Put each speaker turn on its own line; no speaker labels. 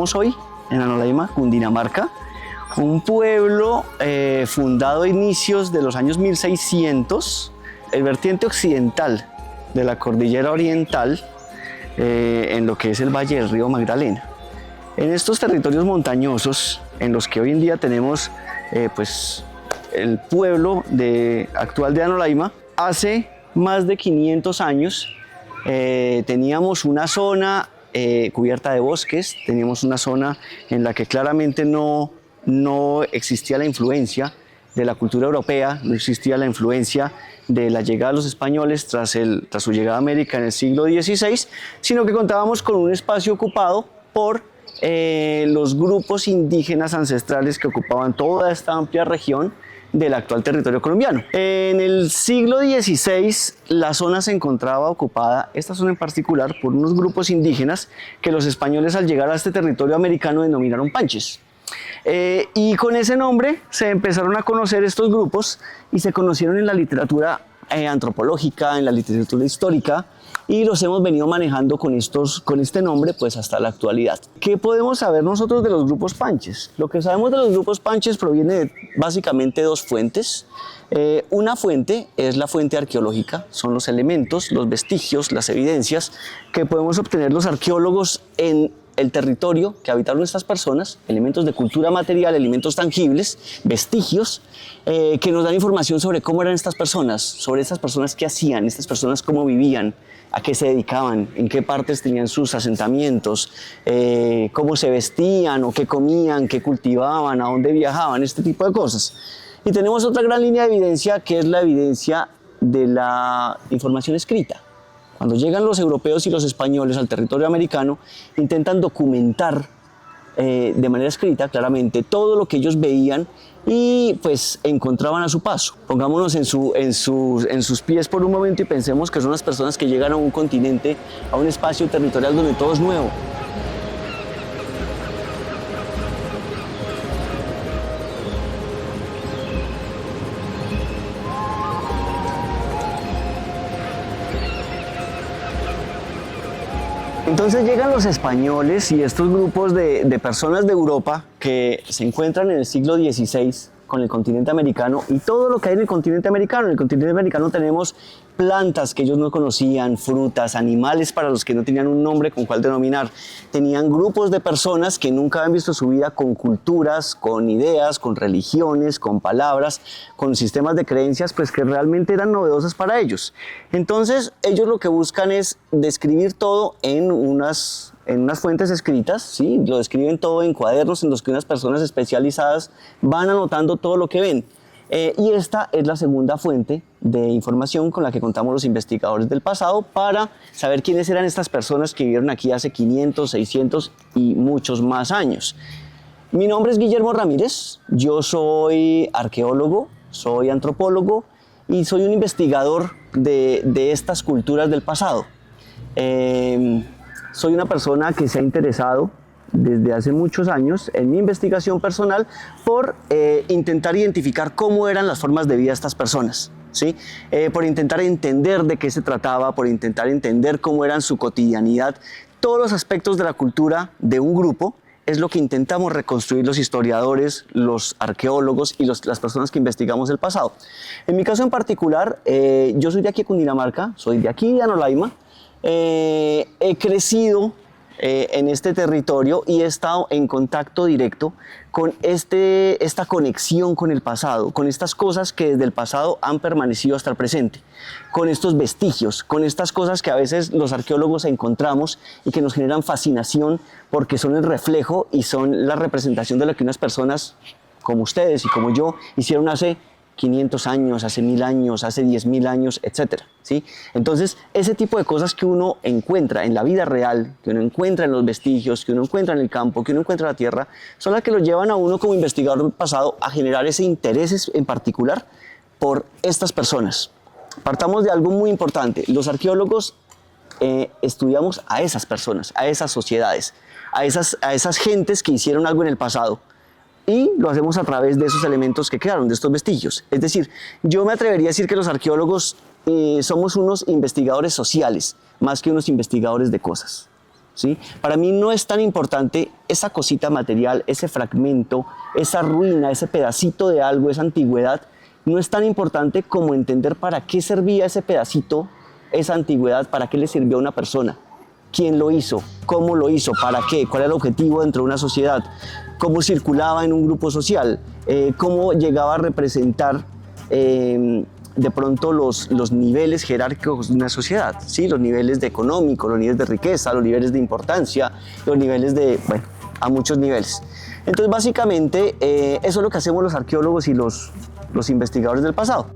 encontramos hoy en Anolaima, Cundinamarca, un pueblo fundado a inicios de los años 1600, el vertiente occidental de la cordillera oriental, en lo que es el valle del río Magdalena. En estos territorios montañosos, en los que hoy en día tenemos pues, el pueblo actual de Anolaima, hace más de 500 años teníamos una zona cubierta de bosques, teníamos una zona en la que claramente no existía la influencia de la cultura europea, no existía la influencia de la llegada de los españoles tras su llegada a América en el siglo XVI, sino que contábamos con un espacio ocupado por los grupos indígenas ancestrales que ocupaban toda esta amplia región del actual territorio colombiano. En el siglo XVI la zona se encontraba ocupada, esta zona en particular, por unos grupos indígenas que los españoles al llegar a este territorio americano denominaron panches. Y con ese nombre se empezaron a conocer estos grupos y se conocieron en la literatura antropológica, en la literatura histórica, y los hemos venido manejando con este nombre pues hasta la actualidad. ¿Qué podemos saber nosotros de los grupos panches? Lo que sabemos de los grupos panches proviene de básicamente dos fuentes. Una fuente es la fuente arqueológica, son los elementos, los vestigios, las evidencias que podemos obtener los arqueólogos en el territorio que habitaron estas personas, elementos de cultura material, elementos tangibles, vestigios, que nos dan información sobre cómo eran estas personas qué hacían, estas personas cómo vivían, a qué se dedicaban, en qué partes tenían sus asentamientos, cómo se vestían o qué comían, qué cultivaban, a dónde viajaban, este tipo de cosas. Y tenemos otra gran línea de evidencia que es la evidencia de la información escrita. Cuando llegan los europeos y los españoles al territorio americano, intentan documentar de manera escrita, claramente, todo lo que ellos veían y pues encontraban a su paso. Pongámonos en sus pies por un momento y pensemos que son las personas que llegan a un continente, a un espacio territorial donde todo es nuevo. Entonces llegan los españoles y estos grupos de personas de Europa que se encuentran en el siglo XVI con el continente americano y todo lo que hay en el continente americano. En el continente americano tenemos plantas que ellos no conocían, frutas, animales para los que no tenían un nombre con cuál denominar. Tenían grupos de personas que nunca habían visto su vida con culturas, con ideas, con religiones, con palabras, con sistemas de creencias pues que realmente eran novedosas para ellos. Entonces ellos lo que buscan es describir todo en unas fuentes escritas, ¿sí? Lo describen todo en cuadernos en los que unas personas especializadas van anotando todo lo que ven. Y esta es la segunda fuente de información con la que contamos los investigadores del pasado para saber quiénes eran estas personas que vivieron aquí hace 500, 600 y muchos más años. Mi nombre es Guillermo Ramírez, yo soy arqueólogo, soy antropólogo y soy un investigador de estas culturas del pasado. Soy una persona que se ha interesado desde hace muchos años en mi investigación personal por intentar identificar cómo eran las formas de vida de estas personas, ¿sí? Por intentar entender de qué se trataba, por intentar entender cómo eran su cotidianidad. Todos los aspectos de la cultura de un grupo es lo que intentamos reconstruir los historiadores, los arqueólogos y las personas que investigamos el pasado. En mi caso en particular, yo soy de aquí de Cundinamarca, soy de aquí de Anolaima. He crecido en este territorio y he estado en contacto directo con esta conexión con el pasado, con estas cosas que desde el pasado han permanecido hasta el presente, con estos vestigios, con estas cosas que a veces los arqueólogos encontramos y que nos generan fascinación porque son el reflejo y son la representación de lo que unas personas como ustedes y como yo hicieron hace 500 años, hace 1000 años, hace 10.000 años, etc. ¿Sí? Entonces, ese tipo de cosas que uno encuentra en la vida real, que uno encuentra en los vestigios, que uno encuentra en el campo, que uno encuentra en la tierra, son las que lo llevan a uno como investigador del pasado a generar ese interés en particular por estas personas. Partamos de algo muy importante. Los arqueólogos estudiamos a esas personas, a esas sociedades, a esas gentes que hicieron algo en el pasado. Y lo hacemos a través de esos elementos que quedaron, de estos vestigios. Es decir, yo me atrevería a decir que los arqueólogos somos unos investigadores sociales, más que unos investigadores de cosas. ¿sí? Para mí no es tan importante esa cosita material, ese fragmento, esa ruina, ese pedacito de algo, esa antigüedad, no es tan importante como entender para qué servía ese pedacito, esa antigüedad, para qué le sirvió a una persona. ¿Quién lo hizo? ¿Cómo lo hizo? ¿Para qué? ¿Cuál era el objetivo dentro de una sociedad? ¿Cómo circulaba en un grupo social? ¿Cómo llegaba a representar de pronto los niveles jerárquicos de una sociedad? ¿Sí? Los niveles de económico, los niveles de riqueza, los niveles de importancia, los niveles de, bueno, a muchos niveles. Entonces, básicamente, eso es lo que hacemos los arqueólogos y los investigadores del pasado.